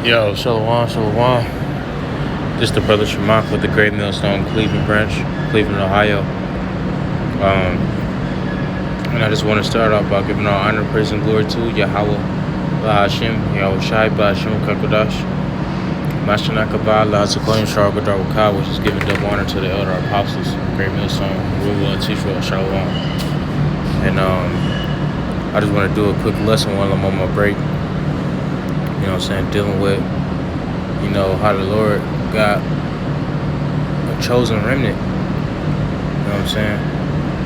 Yo, Shalom, Shalom. This is the brother Shamak with the Great Millstone Cleveland branch, Cleveland, Ohio. And I just want to start off by giving all honor, praise, and glory to Yahweh, Bahashim, Yahweh Shai, Bahashim, Kakodash, Mashanakabah, La Zakoyim, Sharagadar, which is giving double honor to the elder apostles, Great Millstone, Rule and Teacher, Shalom. And I just want to do a quick lesson while I'm on my break. You know what I'm saying? Dealing with, how the Lord got a chosen remnant. You know what I'm saying?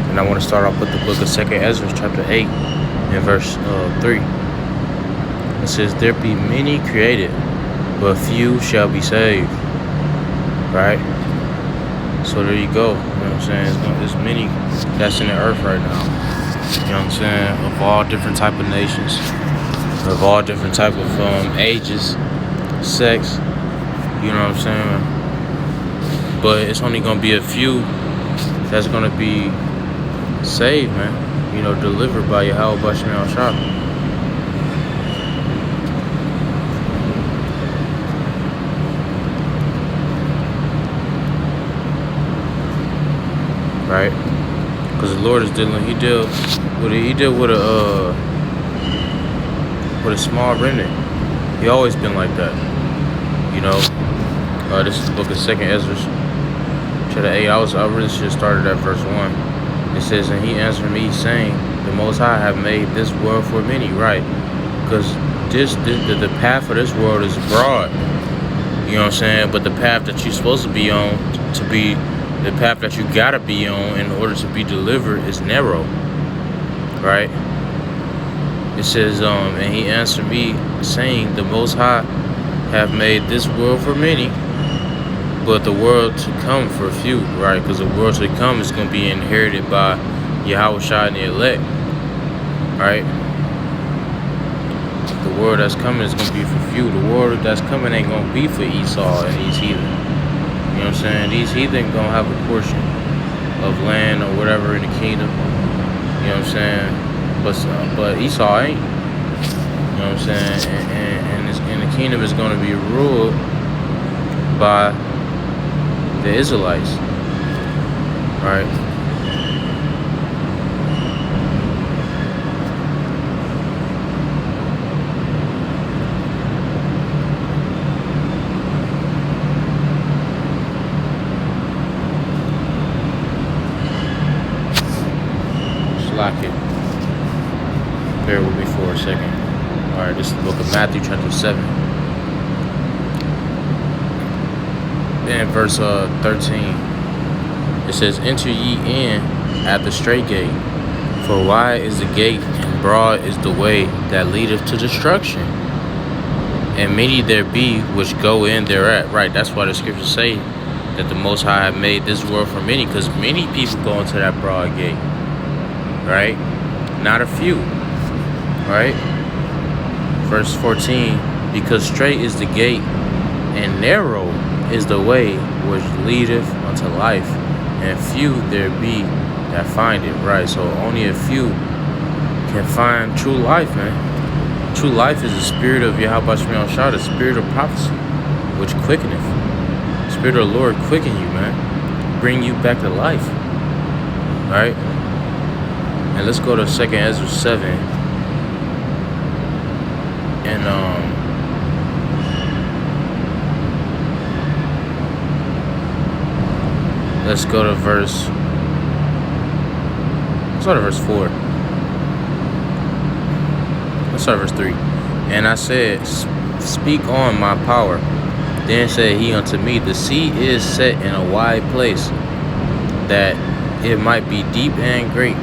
And I want to start off with the book of 2nd Ezra, chapter 8, and verse 3. It says, "There be many created, but few shall be saved." Right? So there you go. You know what I'm saying? There's many that's in the earth right now. You know what I'm saying? Of all different type of nations. Of all different type of ages, sex, you know what I'm saying? But it's only gonna be a few that's gonna be saved, man. Delivered by Yahweh Bashim Shah. Right? Because the Lord is dealing. He deal with a small remnant. He always been like that. This is the book of 2nd Ezra, chapter 8. I really should have started at verse 1. It says, "And he answered me, saying, The Most High have made this world for many." Right? Because the path of this world is broad. You know what I'm saying? But the path that you're supposed to be on, the path that you gotta be on in order to be delivered, is narrow. Right? It says, "And he answered me, saying, The Most High have made this world for many, but the world to come for few." Right? Because the world to come is going to be inherited by Yahweh Shai and the elect. Right? The world that's coming is going to be for few. The world that's coming ain't going to be for Esau and these heathen. You know what I'm saying? These heathen going to have a portion of land or whatever in the kingdom. You know what I'm saying? But Esau ain't. You know what I'm saying? And the kingdom is going to be ruled by the Israelites. Right? Slack it. Bear with me for a second. Alright, this is the book of Matthew, chapter 7. And verse 13. It says, "Enter ye in at the straight gate, for wide is the gate, and broad is the way that leadeth to destruction. And many there be which go in thereat." Right, that's why the scriptures say that the Most High have made this world for many, because many people go into that broad gate. Right? Not a few. Right? Verse 14, "Because straight is the gate, and narrow is the way which leadeth unto life, and few there be that find it." Right? So only a few can find true life, man. True life is the spirit of Yahweh Shai, the spirit of prophecy, which quickeneth. The spirit of the Lord quicken you, man. Bring you back to life. Right? And let's go to 2nd Ezra 7. And let's go to verse 4. Let's start verse 3. "And I said, Speak on, my power. Then said he unto me, The sea is set in a wide place, that it might be deep and great.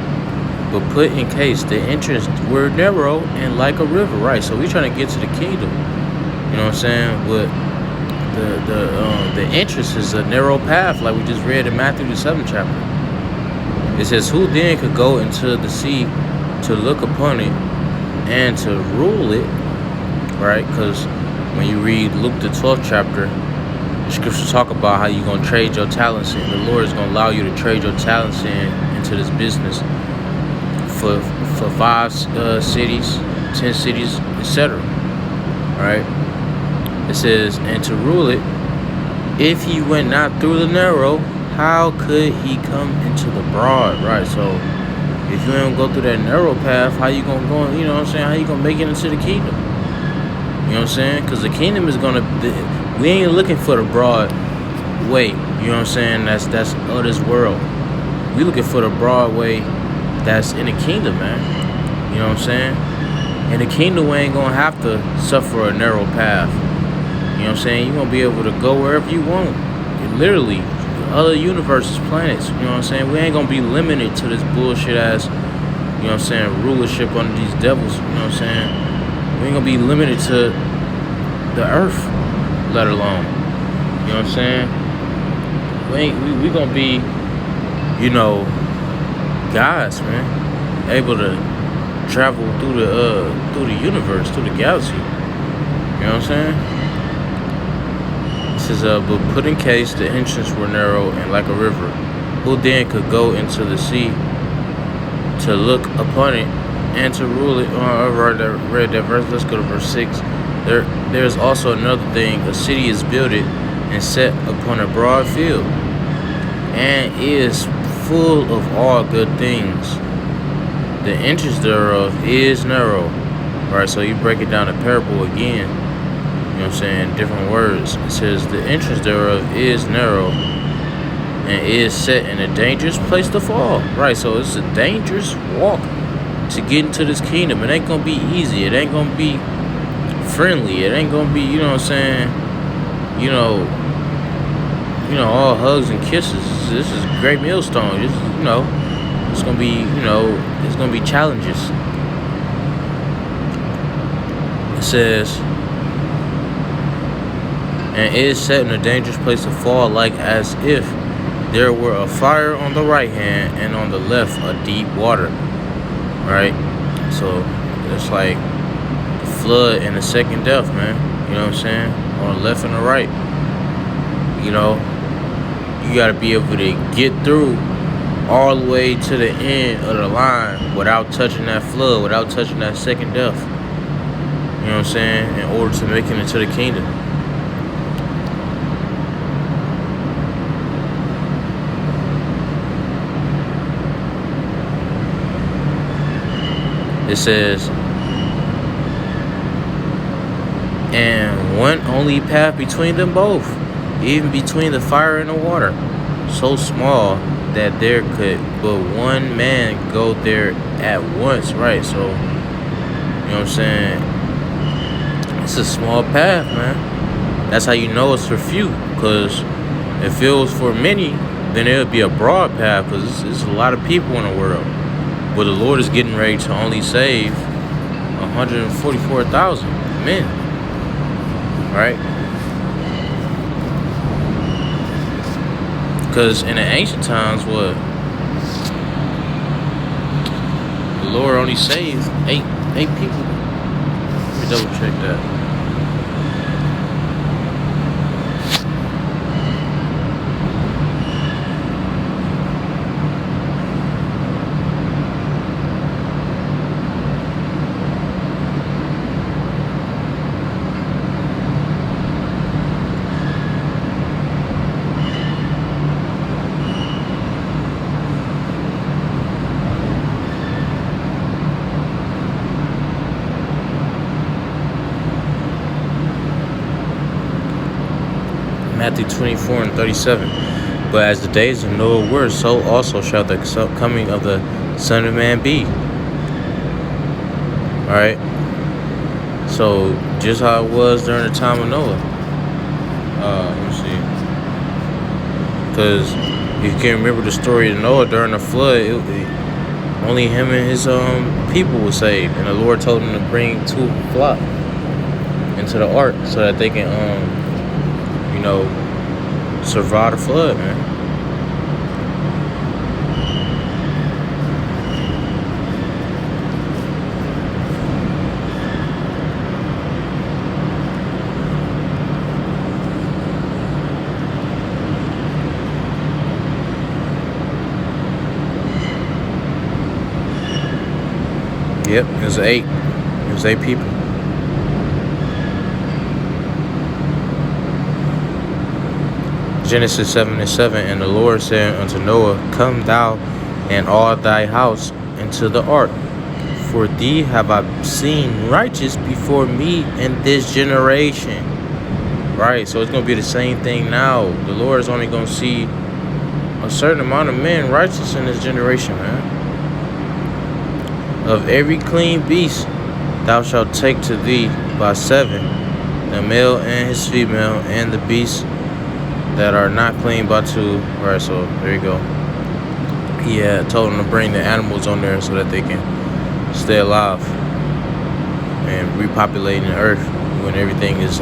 But put in case the entrance were narrow and like a river." Right? So we trying to get to the kingdom. You know what I'm saying? But the entrance is a narrow path, like we just read in Matthew the 7th chapter. It says, "Who then could go into the sea to look upon it and to rule it?" Right? Because when you read Luke the 12th chapter, the scriptures talk about how you're gonna trade your talents in. The Lord is gonna allow you to trade your talents into this business for 5 cities, 10 cities, etc. Right? It says, and to rule it, if he went not through the narrow, how could he come into the broad? Right, so if you don't go through that narrow path, how you gonna go, you know what I'm saying, how you gonna make it into the kingdom? You know what I'm saying? Because the kingdom is gonna, we ain't looking for the broad way, you know what I'm saying, that's of this world. We looking for the broad way that's in the kingdom, man. You know what I'm saying? In the kingdom, we ain't gonna have to suffer a narrow path. You know what I'm saying? You're gonna be able to go wherever you want. Literally, other universes, planets, you know what I'm saying? We ain't gonna be limited to this bullshit ass, you know what I'm saying, rulership under these devils, you know what I'm saying? We ain't gonna be limited to the earth, let alone. You know what I'm saying? We gonna be, you know, gods, man. Able to travel through the universe, through the galaxy. You know what I'm saying? It says, but put in case the entrance were narrow and like a river, who then could go into the sea to look upon it and to rule it? I read that verse. Let's go to verse 6. There's also another thing. A city is builded and set upon a broad field, and is full of all good things. The entrance thereof is narrow. Right, so you break it down to parable again. You know what I'm saying? Different words. It says the entrance thereof is narrow and is set in a dangerous place to fall. Right, so it's a dangerous walk to get into this kingdom. It ain't gonna be easy. It ain't gonna be friendly. It ain't gonna be, you know what I'm saying, you know, all hugs and kisses. This is great millstone. This is, you know, it's gonna be, you know, it's gonna be challenges. It says, and is set in a dangerous place to fall, like as if there were a fire on the right hand and on the left a deep water. Right? So it's like the flood and the second death, man. You know what I'm saying? On the left and the right. You know, you gotta be able to get through all the way to the end of the line without touching that flood, without touching that second death. You know what I'm saying? In order to make it into the kingdom. It says, and one only path between them both, even between the fire and the water, so small that there could but one man go there at once. Right, so, you know what I'm saying, it's a small path, man. That's how you know it's for few, because if it was for many, then it would be a broad path, because there's a lot of people in the world. But the Lord is getting ready to only save 144,000 men. Right? Because in the ancient times, what? The Lord only saved eight people. Let me double check that. Matthew 24 and 37. But as the days of Noah were, so also shall the coming of the Son of Man be. Alright? So, just how it was during the time of Noah. Let me see. Because if you can remember the story of Noah during the flood, only him and his people were saved. And the Lord told him to bring 2 flock into the ark so that they can, you know, survive the flood, man. Yep, it was 8. It was 8 people. Genesis 7:7. And the Lord said unto Noah, Come thou and all thy house into the ark, for thee have I seen righteous before me in this generation. Right, so it's going to be the same thing now. The Lord is only going to see a certain amount of men righteous in this generation, man. Of every clean beast thou shalt take to thee by 7, the male and his female, and the beasts that are not clean by 2. Right, so there you go. He had told them to bring the animals on there so that they can stay alive and repopulating the earth when everything is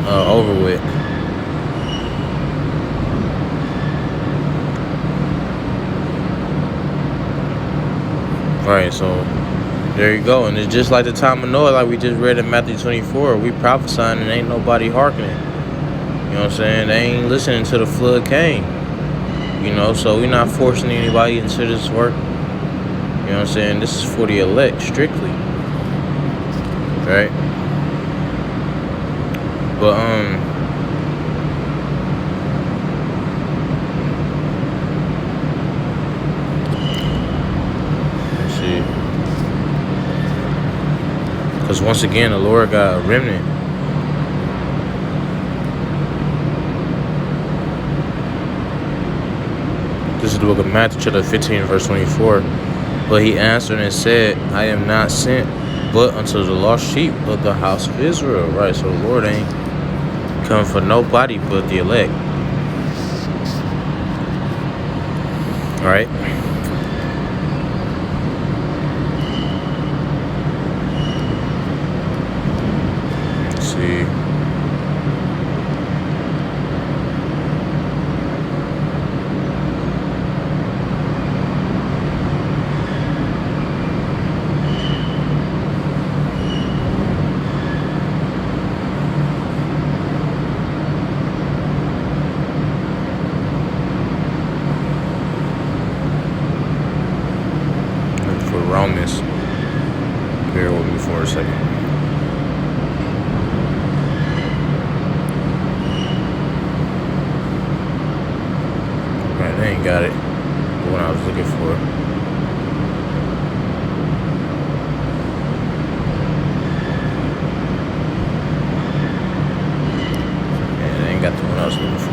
over with. Right, so there you go. And it's just like the time of Noah, like we just read in Matthew 24. We prophesying and ain't nobody hearkening. You know what I'm saying? They ain't listening till the flood came. You know, so we're not forcing anybody into this work. You know what I'm saying? This is for the elect, strictly. Right? But, let's see. Because once again, the Lord got a remnant. This is the book of Matthew, chapter 15, verse 24. But he answered and said, I am not sent but unto the lost sheep of the house of Israel. Right, so the Lord ain't come for nobody but the elect. All right. Let's see. Romans. Bear with me for a second. Right, they ain't got it. The one I was looking for. Yeah, they ain't got the one I was looking for.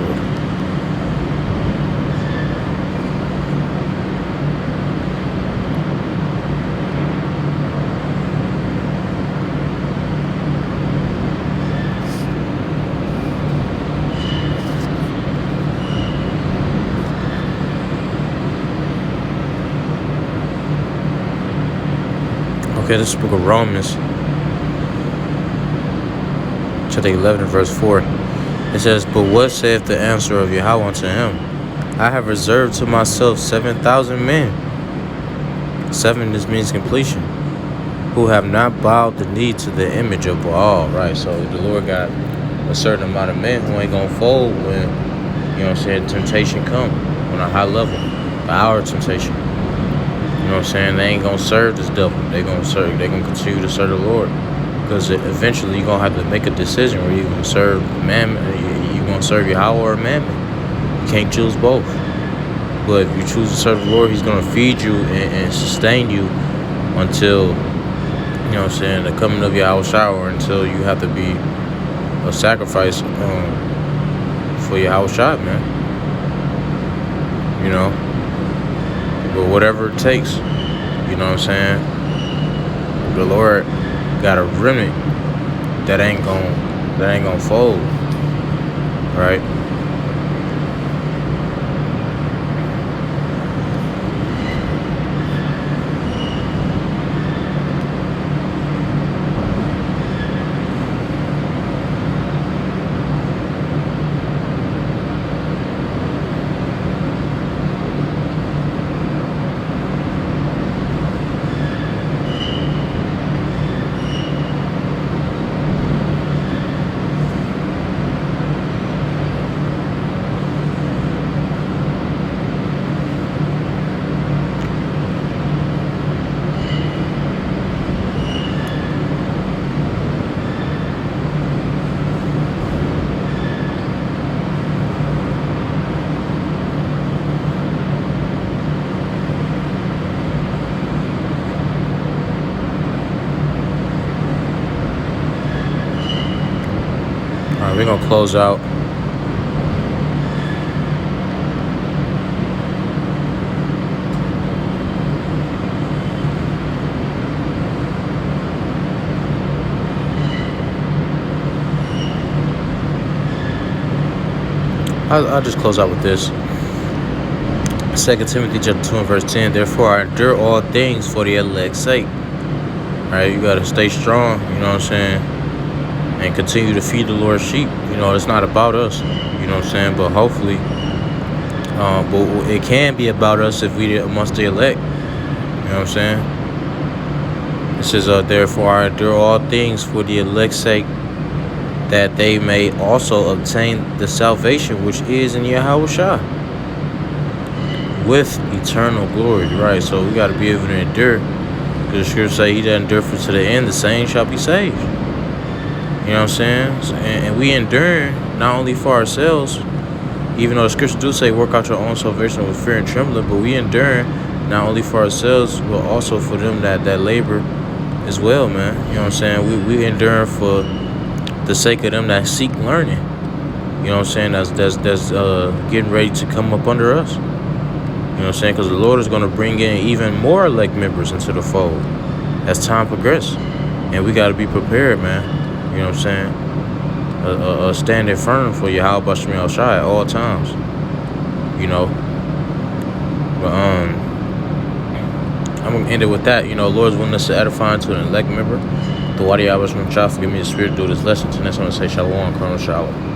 Okay, this is the book of Romans, chapter 11, verse 4. It says, But what saith the answer of Yahweh unto him? I have reserved to myself 7,000 men. 7, this means completion. Who have not bowed the knee to the image of Baal. Right, so the Lord got a certain amount of men who ain't going to fold when, you know what I'm saying, temptation come on a high level. Our temptation. You know what I'm saying? They ain't gonna serve this devil. They gonna continue to serve the Lord. Because eventually you're gonna have to make a decision where you're gonna serve mammon, you're gonna serve Yahweh or mammon. You can't choose both. But if you choose to serve the Lord, he's gonna feed you and sustain you until, you know what I'm saying, the coming of Yahweh, or until you have to be a sacrifice for Yahweh, man. You know? But whatever it takes, you know what I'm saying? The Lord got a remnant that ain't gonna fold, right? We're going to close out. I'll just close out with this. 2 Timothy chapter 2 and verse 10. Therefore, I endure all things for the elect's sake. All right, you got to stay strong, you know what I'm saying? And continue to feed the Lord's sheep. You know, it's not about us, you know what I'm saying? But hopefully, but it can be about us if we amongst the elect. You know what I'm saying? It says, therefore, I endure all things for the elect's sake, that they may also obtain the salvation which is in Yahushua with eternal glory. Right? So we got to be able to endure. Because the scripture say, he that endureth to the end, the same shall be saved. You know what I'm saying? So, and we endure not only for ourselves, even though the scripture do say, work out your own salvation with fear and trembling, but we endure not only for ourselves, but also for them that labor as well, man. You know what I'm saying? We endure for the sake of them that seek learning. You know what I'm saying? That's getting ready to come up under us. You know what I'm saying? Because the Lord is going to bring in even more elect members into the fold as time progresses. And we got to be prepared, man. You know what I'm saying? Standing firm for Yahweh Shemel Shai at all times. You know? But I'm going to end it with that. You know, Lord's willing us to edify to an elect member. The Wadi Yahweh Shemel Shai, forgive me the spirit to do this lesson. To next one, to say Shalom, Colonel Shalom.